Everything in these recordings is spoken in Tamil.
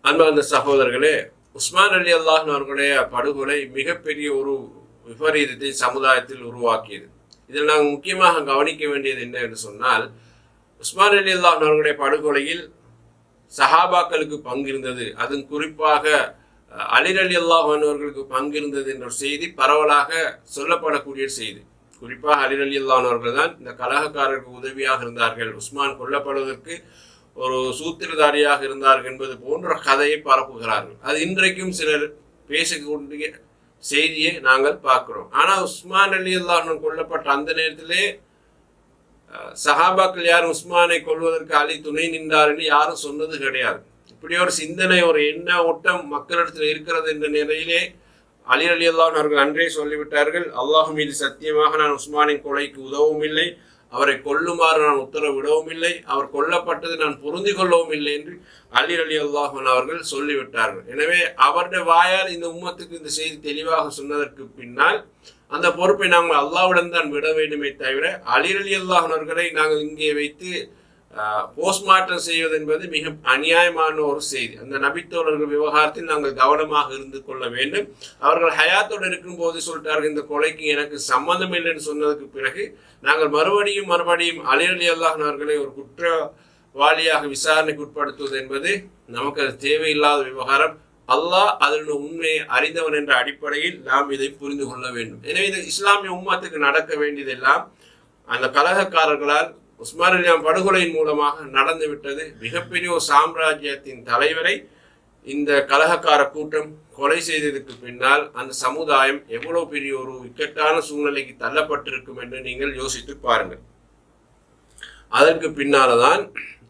அன்பார்ந்த சகோதரர்களே, உஸ்மான் அலி அல்லாஹ் அவர்களுடைய படுகொலை மிகப்பெரிய ஒரு விபரீதத்தை சமுதாயத்தில் உருவாக்கியது. இதில் நாங்கள் முக்கியமாக கவனிக்க வேண்டியது என்ன என்று சொன்னால், உஸ்மான் அலி அல்லாஹ் அவர்களுடைய படுகொலையில் சஹாபாக்களுக்கு பங்கிருந்தது, அதுவும் குறிப்பாக அலி அலி அல்லாஹ் அவர்களுக்கு பங்கிருந்தது என்ற செய்தி பரவலாக சொல்லப்படக்கூடிய செய்தி. குறிப்பாக அலி அலி அல்லாஹ் அவர்கள் தான் இந்த கலகக்காரருக்கு உதவியாக இருந்தார்கள், உஸ்மான் கொல்லப்படுவதற்கு ஒரு சூத்திரதாரியாக இருந்தார்கள் என்பது போன்ற கதையை பரப்புகிறார்கள். அது இன்றைக்கும் சிலர் பேசக்கூடிய செய்தியை நாங்கள் பார்க்கிறோம். ஆனால் உஸ்மான் அலி அல்லாஹ் கொல்லப்பட்ட அந்த நேரத்திலே சஹாபாக்கள் யாரும் உஸ்மானை கொள்வதற்கு அலி துணை நின்றார் என்று யாரும் சொன்னது கிடையாது. இப்படி ஒரு சிந்தனை, ஒரு எண்ண ஓட்டம் மக்களிடத்தில் இருக்கிறது என்ற நிலையிலே அலி அலி அல்லாஹ் அவர்கள் அன்றே சொல்லிவிட்டார்கள், அல்லாஹ் மீது சத்தியமாக நான் உஸ்மானின் கொலைக்கு உதவும் இல்லை, அவரை கொல்லுமாறு நான் உத்தரவிடவும் இல்லை, அவர் கொல்லப்பட்டது நான் பொருந்தி கொள்ளவும் இல்லை என்று அலி அலி அல்லாஹ் அவர்கள் சொல்லிவிட்டார்கள். எனவே அவருடைய வாயால் இந்த உம்மத்துக்கு இந்த செய்தி தெளிவாக சொன்னதற்கு பின்னால் அந்த பொறுப்பை நாங்கள் அல்லாஹ்விடம் தான் விட வேண்டுமே தவிர அலி அலி அல்லாஹ் அவர்களை நாங்கள் இங்கே வைத்து போஸ்ட்மார்ட்டம் செய்வது என்பது மிக அநியாயமான ஒரு செய்தி. அந்த நபித்தோழர்கள் விவகாரத்தில் நாங்கள் கவனமாக இருந்து கொள்ள வேண்டும். அவர்கள் ஹயாத்தோடு இருக்கும் போது சொல்லிட்டார்கள், இந்த கொலைக்கு எனக்கு சம்மந்தம் இல்லைன்னு சொன்னதுக்கு பிறகு நாங்கள் மறுபடியும் அலி அலி அல்லாஹ் அவர்களை ஒரு குற்றவாளியாக விசாரணைக்கு உட்படுத்துவது என்பது நமக்கு அது தேவையில்லாத விவகாரம். அல்லாஹ் அதனுடைய உண்மையை அறிந்தவன் என்ற அடிப்படையில் நாம் இதை புரிந்து கொள்ள வேண்டும். எனவே இது இஸ்லாமிய உம்மத்துக்கு நடக்க வேண்டியதெல்லாம் அந்த கலகக்காரர்களால் உஸ்மான் அலி படுகொலையின் மூலமாக நடந்து விட்டது. மிகப்பெரிய ஒரு சாம்ராஜ்யத்தின் தலைவரை இந்த கலகக்கார கூட்டம் கொலை செய்ததற்கு பின்னால் அந்த சமுதாயம் எவ்வளவு பெரிய ஒரு இக்கட்டான சூழ்நிலைக்கு தள்ளப்பட்டிருக்கும் என்று நீங்கள் யோசித்து பாருங்கள். அதற்கு பின்னால்தான்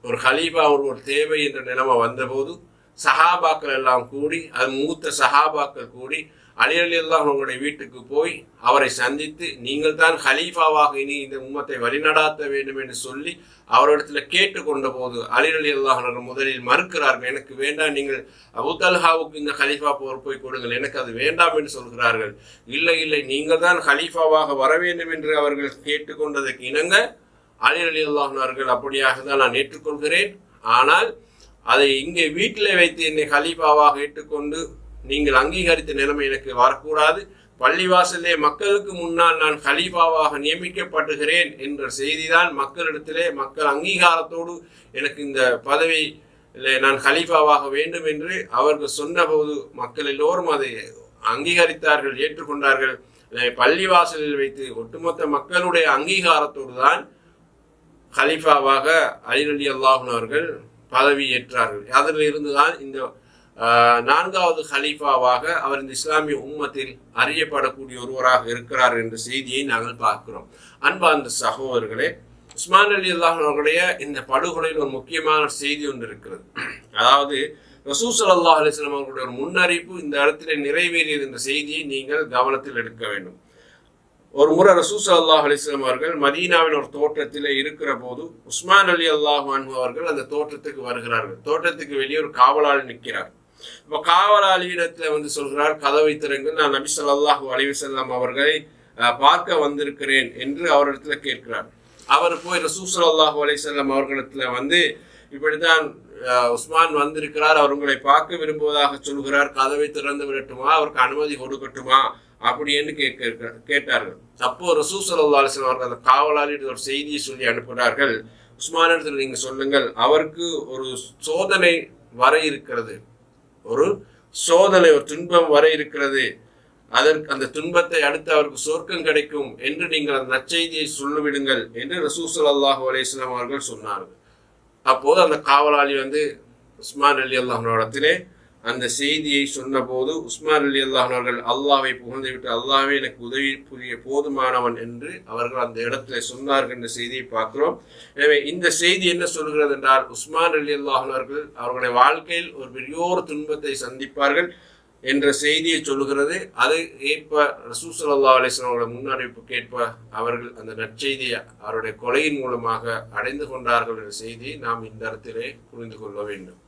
ஒரு ஹலீஃபா ஒரு தேவை என்ற நிலைமை வந்தபோது சஹாபாக்கள் எல்லாம் கூடி, அது மூத்த சஹாபாக்கள் கூடி அலி அலி அல்லாஹ் அவங்களுடைய வீட்டுக்கு போய் அவரை சந்தித்து, நீங்கள் தான் ஹலீஃபாவாக இனி இந்த உம்மத்தை வழிநடாத்த வேண்டும் என்று சொல்லி அவரிடத்தில் கேட்டுக்கொண்ட போது அலி அலி அல்லாஹ் அவர்கள் முதலில் மறுக்கிறார்கள். எனக்கு வேண்டாம், நீங்கள் அபூ தல்ஹாவுக்கு இந்த ஹலீஃபா பொறுப்பை கொடுங்கள், எனக்கு அது வேண்டாம் என்று சொல்கிறார்கள். இல்லை இல்லை, நீங்கள் தான் ஹலீஃபாவாக வர வேண்டும் என்று அவர்கள் கேட்டுக்கொண்டதற்கு இணங்க அலி அலி அல்லாஹ் அவர்கள் அப்படியாக தான் நான் ஏற்றுக்கொள்கிறேன், ஆனால் அதை இங்கே வீட்டில் வைத்து என்னை ஹலீஃபாவாக ஏற்றுக்கொண்டு நீங்கள் அங்கீகரித்த நிலைமை எனக்கு வரக்கூடாது, பள்ளிவாசலே மக்களுக்கு முன்னால் நான் ஹலீஃபாவாக நியமிக்கப்படுகிறேன் என்ற செய்திதான் மக்களிடத்திலே மக்கள் அங்கீகாரத்தோடு எனக்கு இந்த பதவியிலே நான் ஹலீஃபாவாக வேண்டும் என்று அவர்கள் சொன்னபோது மக்கள் எல்லோரும் அதை அங்கீகரித்தார்கள், ஏற்றுக்கொண்டார்கள். பள்ளிவாசலில் வைத்து ஒட்டுமொத்த மக்களுடைய அங்கீகாரத்தோடு தான் ஹலீஃபாவாக அலி அலி அல்லாஹ் அவர்கள் பதவி ஏற்றார்கள். அதில் இருந்துதான் இந்த 4வது ஹலீஃபாவாக அவர் இந்த இஸ்லாமிய உம்மத்தில் அறியப்படக்கூடிய ஒருவராக இருக்கிறார் என்ற செய்தியை நாங்கள் பார்க்கிறோம். அன்பார்ந்த சகோதரர்களே, உஸ்மான் அலி அல்லாஹ் அவர்களுடைய இந்த படுகொலையில் ஒரு முக்கியமான செய்தி ஒன்று இருக்கிறது. அதாவது ரசூல் ஸல்லல்லாஹு அலைஹி வஸல்லம் அவர்களுடைய ஒரு முன்னறிவிப்பு இந்த இடத்திலே நிறைவேறியது என்ற செய்தியை நீங்கள் கவனத்தில் எடுக்க வேண்டும். ஒரு முறை ரசூல் ஸல்லல்லாஹு அலைஹி வஸல்லம் அவர்கள் மதீனாவின் ஒரு தோட்டத்தில் இருக்கிற போது உஸ்மான் அலி அல்லாஹ் அன்ஹு அவர்கள் அந்த தோட்டத்துக்கு வருகிறார்கள். தோட்டத்துக்கு வெளியே ஒரு காவலாளி நிற்கிறார். இப்போ காவலாளியிடத்தில் வந்து சொல்கிறார், கதவை திறங்கள், நான் நபி ஸல்லல்லாஹு அலைஹி வஸல்லம் அவர்களை பார்க்க வந்திருக்கிறேன் என்று அவரிடத்துல கேட்கிறார். அவர் போய் ரசூல் ஸல்லல்லாஹு அலைஹி வஸல்லம் அவர்களிடத்துல வந்து இப்படித்தான் உஸ்மான் வந்திருக்கிறார், அவர் உங்களை பார்க்க விரும்புவதாக சொல்கிறார், கதவை திறந்து விடட்டுமா, அவருக்கு அனுமதி கொடுக்கட்டுமா அப்படின்னு கேட்டார்கள். அப்போ ரசூல் ஸல்லல்லாஹு அலைஹி வஸல்லம் அவர்கள் அந்த காவலாளியிடம் ஒரு செய்தியை சொல்லி அனுப்புகிறார்கள், உஸ்மானிடத்தில் நீங்க சொல்லுங்கள், அவருக்கு ஒரு சோதனை வர இருக்கிறது, ஒரு சோதனை, ஒரு துன்பம் வர இருக்கிறது, அதற்கு அந்த துன்பத்தை அடுத்து அவருக்கு சொர்க்கம் கிடைக்கும் என்று நீங்கள் அந்த நற்செய்தியை சொல்லிவிடுங்கள் என்று ரசூல் ஸல்லல்லாஹு அலைஹி வஸல்லம் அவர்கள் சொன்னார்கள். அப்போது அந்த காவலாளி வந்து உஸ்மான் அலி அல்லாஹ் இடத்திலே அந்த செய்தியை சொன்னபோது உஸ்மான் அலி அல்லாஹ் அவர்கள் அல்லாஹ்வை புகழ்ந்துவிட்டு, அல்லாஹ்வே எனக்கு உதவி புரிய போதுமானவன் என்று அவர்கள் அந்த இடத்துல சொன்னார்கள் என்ற செய்தியை பார்க்கிறோம். எனவே இந்த செய்தி என்ன சொல்கிறது என்றால், உஸ்மான் அலி அல்லாஹ் அவர்கள் அவர்களுடைய வாழ்க்கையில் ஒரு பெரியோர் துன்பத்தை சந்திப்பார்கள் என்ற செய்தியை சொல்கிறது. அதை ஏற்ப ரசூல் ஸல்லல்லாஹு அலைஹி வஸல்லம் அவருடைய முன்னறிவிப்புக்கு ஏற்ப அவர்கள் அந்த நற்செய்தியை அவருடைய கொலையின் மூலமாக அடைந்து கொண்டார்கள் என்ற செய்தியை நாம் இந்த இடத்திலே புரிந்து கொள்ள வேண்டும்.